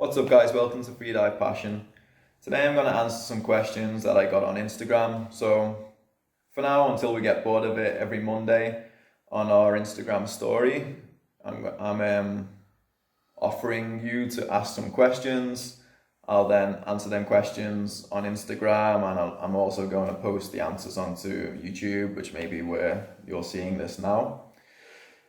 What's up guys, welcome to Freedive Passion. Today I'm going to answer some questions that I got on Instagram. So for now, until we get bored of it, every Monday on our Instagram story, I'm offering you to ask some questions. I'll then answer them questions on Instagram, and I'm also going to post the answers onto YouTube, which may be where you're seeing this now.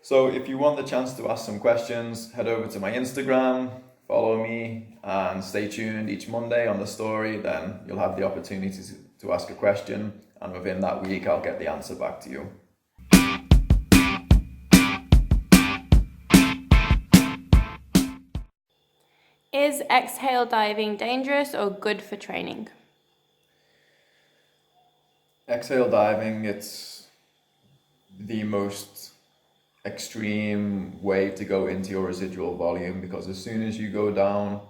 So if you want the chance to ask some questions, head over to my Instagram, follow me, and stay tuned each Monday on the story. Then you'll have the opportunity to ask a question, and within that week I'll get the answer back to you. Is exhale diving dangerous or good for training? Exhale diving, it's the most extreme way to go into your residual volume, because as soon as you go down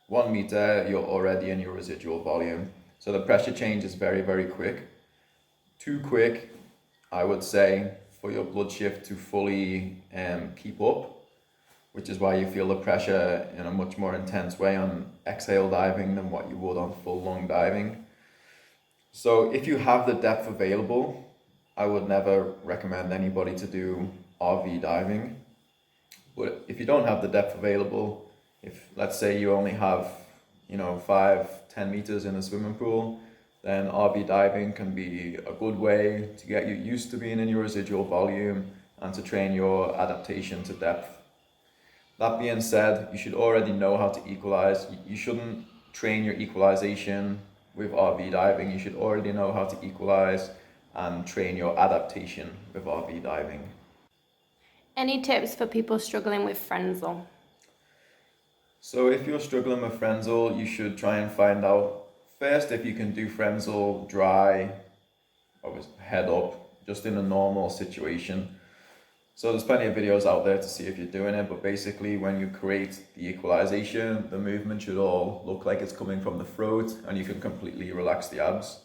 1 meter, you're already in your residual volume. So the pressure change is very, very quick. Too quick, I would say, for your blood shift to fully keep up, which is why you feel the pressure in a much more intense way on exhale diving than what you would on full lung diving. So if you have the depth available, I would never recommend anybody to do RV diving. But if you don't have the depth available, if let's say you only have 5-10 meters in a swimming pool, then RV diving can be a good way to get you used to being in your residual volume and to train your adaptation to depth. That being said, you should already know how to equalize. You shouldn't train your equalization with RV diving. You should already know how to equalize and train your adaptation with RV diving. Any tips for people struggling with Frenzel? So if you're struggling with Frenzel, you should try and find out first if you can do Frenzel dry or head up, just in a normal situation. So there's plenty of videos out there to see if you're doing it, but basically when you create the equalization, the movement should all look like it's coming from the throat, and you can completely relax the abs.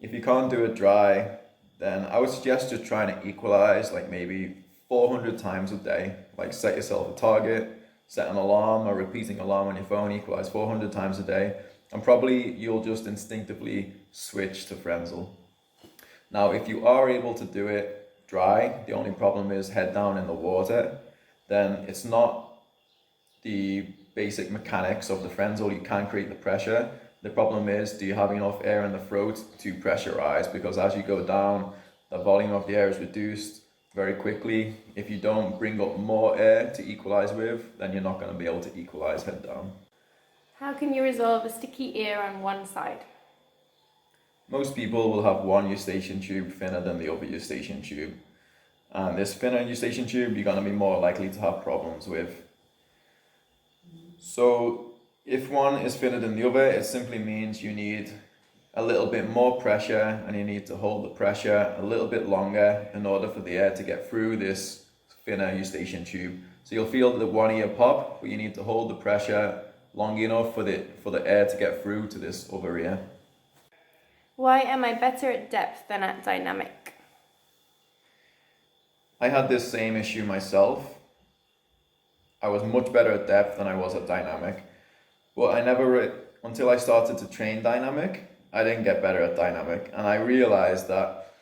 If you can't do it dry, then I would suggest just trying to equalize like maybe 400 times a day. Like set yourself a target, set an alarm or repeating alarm on your phone, equalize 400 times a day, and probably you'll just instinctively switch to Frenzel. Now, if you are able to do it dry, the only problem is head down in the water, then it's not the basic mechanics of the Frenzel. You can create the pressure. The problem is, do you have enough air in the throat to pressurize? Because as you go down, the volume of the air is reduced very quickly. If you don't bring up more air to equalize with, then you're not going to be able to equalize head down. How can you resolve a sticky ear on one side? Most people will have one eustachian tube thinner than the other eustachian tube. And this thinner eustachian tube, you're going to be more likely to have problems with. So if one is thinner than the other, it simply means you need a little bit more pressure, and you need to hold the pressure a little bit longer in order for the air to get through this thinner eustachian tube. So you'll feel the one ear pop, but you need to hold the pressure long enough for the air to get through to this other ear. Why am I better at depth than at dynamic? I had this same issue myself. I was much better at depth than I was at dynamic, but until I started to train dynamic, I didn't get better at dynamic. And I realized that,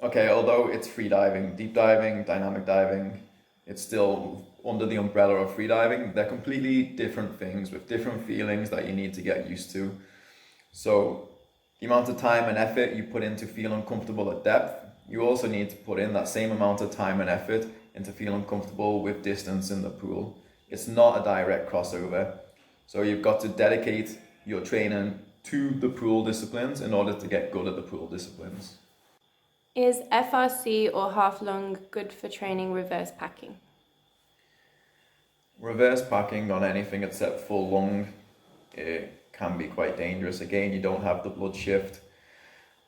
okay, although it's free diving, deep diving, dynamic diving, it's still under the umbrella of free diving. They're completely different things with different feelings that you need to get used to. So the amount of time and effort you put into feeling comfortable at depth, you also need to put in that same amount of time and effort into feeling comfortable with distance in the pool. It's not a direct crossover. So you've got to dedicate your training to the pool disciplines in order to get good at the pool disciplines. Is FRC or half lung good for training reverse packing? Reverse packing on anything except full lung, it can be quite dangerous. Again, you don't have the blood shift,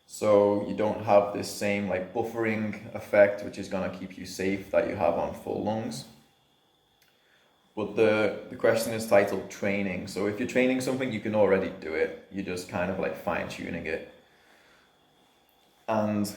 so you don't have this same buffering effect, which is going to keep you safe, that you have on full lungs. But the question is titled training. So if you're training something, you can already do it. You're just kind of fine-tuning it. And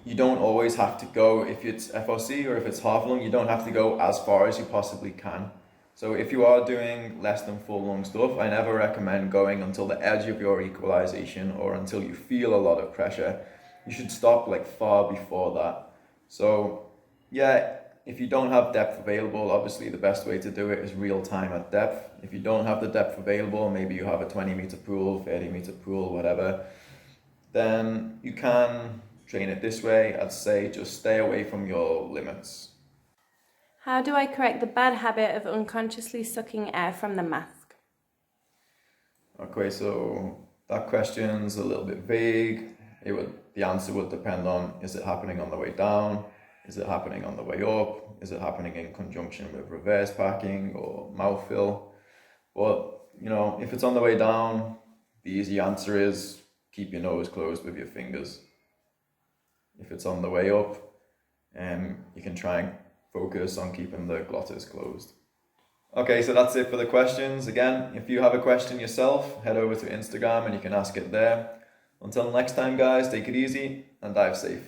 you don't always have to go, if it's FRC or if it's half lung, you don't have to go as far as you possibly can. So if you are doing less than full lung stuff, I never recommend going until the edge of your equalization or until you feel a lot of pressure. You should stop like far before that. So yeah, if you don't have depth available, obviously the best way to do it is real time at depth. If you don't have the depth available, maybe you have a 20-meter pool, 30-meter pool, whatever, then you can train it this way. I'd say just stay away from your limits. How do I correct the bad habit of unconsciously sucking air from the mask? Okay, so that question's a little bit vague. The answer would depend on, is it happening on the way down? Is it happening on the way up? Is it happening in conjunction with reverse packing or mouth fill? But, if it's on the way down, the easy answer is keep your nose closed with your fingers. If it's on the way up, you can try and focus on keeping the glottis closed. Okay, so that's it for the questions. Again, if you have a question yourself, head over to Instagram and you can ask it there. Until next time, guys, take it easy and dive safe.